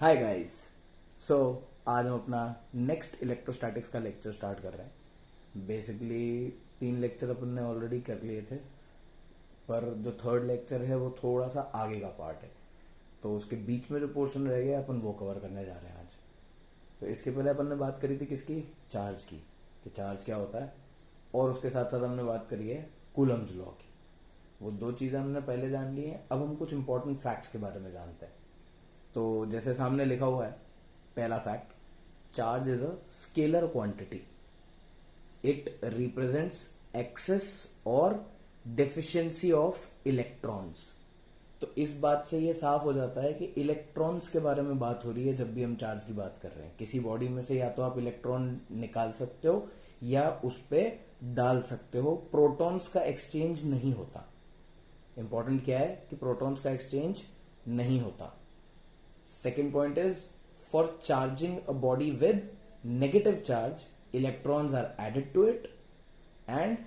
Hi guys. सो आज हम अपना नेक्स्ट इलेक्ट्रोस्टैटिक्स का लेक्चर स्टार्ट कर रहे हैं। बेसिकली 3 लेक्चर अपन ने ऑलरेडी कर लिए थे, पर जो थर्ड लेक्चर है वो थोड़ा सा आगे का पार्ट है, तो उसके बीच में जो पोर्शन रह गया अपन वो कवर करने जा रहे हैं आज। तो इसके पहले अपन ने बात करी थी किसकी, चार्ज की, कि चार्ज क्या होता है, और उसके साथ साथ हमने बात करी है कूलम्स लॉ की। वो दो चीज़ें हमने पहले जान ली हैं। अब हम कुछ इंपॉर्टेंट फैक्ट्स के बारे में जानते हैं। तो जैसे सामने लिखा हुआ है, पहला fact, charge is a scalar quantity. It represents excess और डेफिशिएंसी ऑफ इलेक्ट्रॉन्स। तो इस बात से ये साफ हो जाता है कि इलेक्ट्रॉन्स के बारे में बात हो रही है जब भी हम चार्ज की बात कर रहे हैं। किसी बॉडी में से या तो आप इलेक्ट्रॉन निकाल सकते हो या उस पर डाल सकते हो। प्रोटॉन्स का एक्सचेंज नहीं होता। इंपॉर्टेंट क्या है कि प्रोटॉन्स का एक्सचेंज नहीं होता। Second point is, for charging a body with negative charge, electrons are added to it, and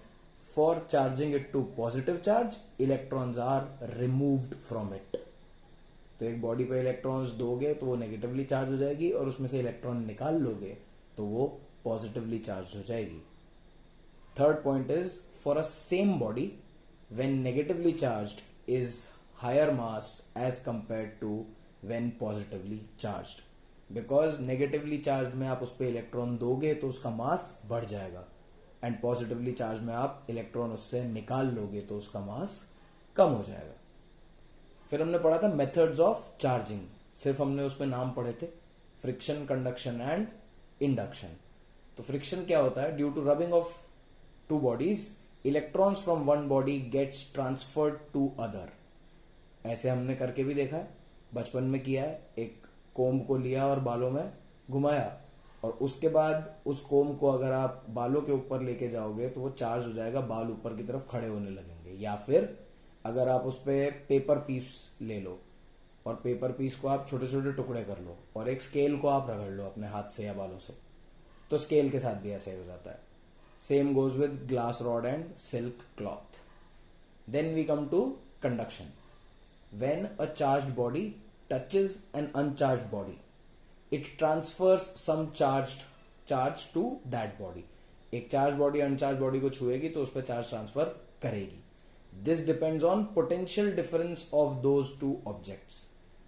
for charging it to positive charge, electrons are removed from it. तो एक बॉडी पे electrons दोगे तो वो negatively charge हो जाएगी, और उसमें से इलेक्ट्रॉन निकाल लोगे तो वो पॉजिटिवली चार्ज हो जाएगी। Third point is, for a same body when negatively charged is higher mass as compared to when positively charged, because negatively charged में आप उस पर इलेक्ट्रॉन दोगे तो उसका मास बढ़ जाएगा, एंड पॉजिटिवली चार्ज में आप इलेक्ट्रॉन उससे निकाल लोगे तो उसका मास कम हो जाएगा। फिर हमने पढ़ा था मेथड्स ऑफ चार्जिंग। सिर्फ हमने उसमें नाम पढ़े थे, फ्रिक्शन, कंडक्शन एंड इंडक्शन। तो फ्रिक्शन क्या होता है? Due to rubbing of two bodies, electrons from one body gets transferred to other. ऐसे हमने करके भी देखा है, बचपन में किया है। एक कोम्ब को लिया और बालों में घुमाया, और उसके बाद उस कोम्ब को अगर आप बालों के ऊपर लेके जाओगे तो वो चार्ज हो जाएगा, बाल ऊपर की तरफ खड़े होने लगेंगे। या फिर अगर आप उस पर पेपर पीस ले लो और पेपर पीस को आप छोटे छोटे टुकड़े कर लो और एक स्केल को आप रगड़ लो अपने हाथ से या बालों से, तो स्केल के साथ भी ऐसे हो जाता है। Same goes with glass rod and silk cloth. Then we come to conduction. When a charged body touches an uncharged body, it transfers some charge to that body. एक चार्ज बॉडी अनचार्ज बॉडी को छुएगी तो उस पर charge transfer करेगी। This depends on potential difference of those two objects.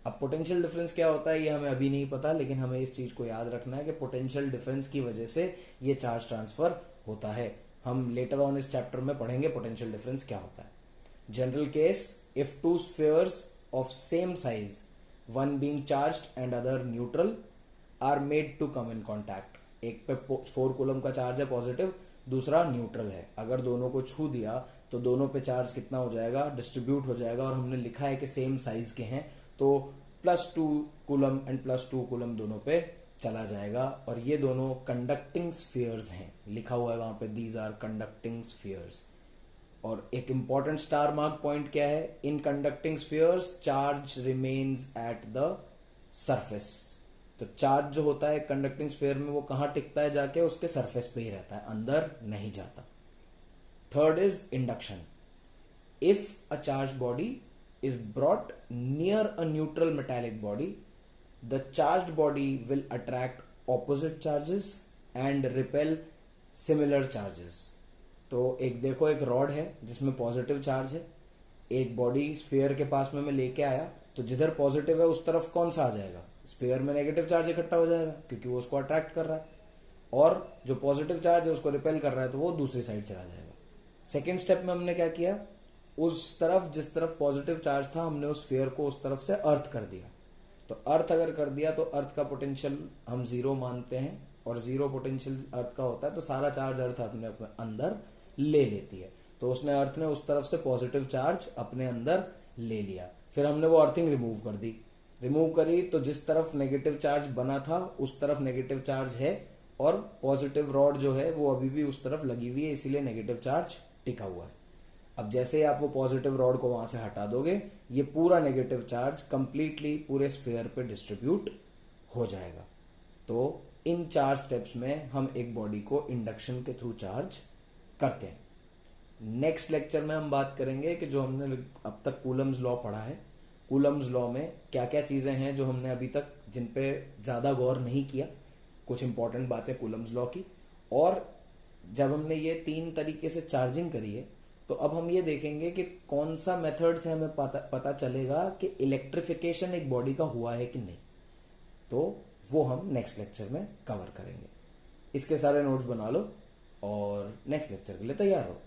अब potential difference क्या होता है ये हमें अभी नहीं पता, लेकिन हमें इस चीज को याद रखना है कि पोटेंशियल डिफरेंस की वजह से ये चार्ज ट्रांसफर होता है। हम लेटर ऑन इस चैप्टर में पढ़ेंगे पोटेंशियल डिफरेंस क्या होता है। General case, if two spheres of same size, one being charged and other neutral, are made to come in contact. एक पे 4 कूलम का चार्ज है पॉजिटिव, दूसरा न्यूट्रल है। अगर दोनों को छू दिया तो दोनों पे चार्ज कितना हो जाएगा? डिस्ट्रीब्यूट हो जाएगा। और हमने लिखा है कि सेम साइज के हैं तो +2 कूलम एंड +2 कूलम दोनों पे चला जाएगा। और ये दोनों कंडक्टिंग स्फीयर्स हैं, लिखा हुआ है वहां पे, दीज आर कंडक्टिंग स्फीयर्स। और एक इंपॉर्टेंट स्टार मार्क पॉइंट क्या है? In conducting spheres charge remains at the surface. तो चार्ज जो होता है कंडक्टिंग स्फीयर में वो कहां टिकता है? जाके उसके सरफेस पे ही रहता है, अंदर नहीं जाता। Third is induction. If a charge body is brought near a neutral metallic body, the charge body will attract opposite charges and repel similar charges. तो एक देखो, एक रॉड है जिसमें पॉजिटिव चार्ज है, एक बॉडी स्फीयर के पास में मैं लेके आया, तो जिधर पॉजिटिव है उस तरफ कौन सा आ जाएगा? स्फीयर में नेगेटिव चार्ज इकट्ठा हो जाएगा, क्योंकि वो उसको अट्रैक्ट कर रहा है, और जो पॉजिटिव चार्ज है उसको रिपेल कर रहा है, तो वो दूसरी साइड चला जाएगा। सेकेंड स्टेप में हमने क्या किया? उस तरफ जिस तरफ पॉजिटिव चार्ज था हमने उस स्फीयर को उस तरफ से अर्थ कर दिया। तो अर्थ अगर कर दिया तो अर्थ का पोटेंशियल हम 0 मानते हैं, और 0 पोटेंशियल अर्थ का होता है, तो सारा चार्ज अर्थ अपने अंदर ले लेती है। तो उसने अर्थ ने उस तरफ से पॉजिटिव चार्ज अपने अंदर ले लिया। फिर हमने वो अर्थिंग रिमूव कर दी। रिमूव करी तो जिस तरफ नेगेटिव चार्ज बना था उस तरफ नेगेटिव चार्ज है, और पॉजिटिव रॉड जो है वो अभी भी उस तरफ लगी हुई है, इसीलिए नेगेटिव चार्ज टिका हुआ है। अब जैसे ही आप वो पॉजिटिव रॉड को वहां से हटा दोगे, ये पूरा नेगेटिव चार्ज कंप्लीटली पूरे स्फीयर पे डिस्ट्रीब्यूट हो जाएगा। तो इन 4 स्टेप्स में हम एक बॉडी को इंडक्शन के थ्रू चार्ज करते हैं। नेक्स्ट लेक्चर में हम बात करेंगे कि जो हमने अब तक कूलम्स लॉ पढ़ा है कूलम्स लॉ में क्या क्या चीज़ें हैं जो हमने अभी तक जिन पे ज़्यादा गौर नहीं किया, कुछ इंपॉर्टेंट बातें कूलम्स लॉ की। और जब हमने ये 3 तरीके से चार्जिंग करी है, तो अब हम ये देखेंगे कि कौन सा मेथड से हमें पता चलेगा कि इलेक्ट्रिफिकेशन एक बॉडी का हुआ है कि नहीं। तो वो हम नेक्स्ट लेक्चर में कवर करेंगे। इसके सारे नोट्स बना लो और नेक्स्ट लेक्चर के लिए तैयार हो।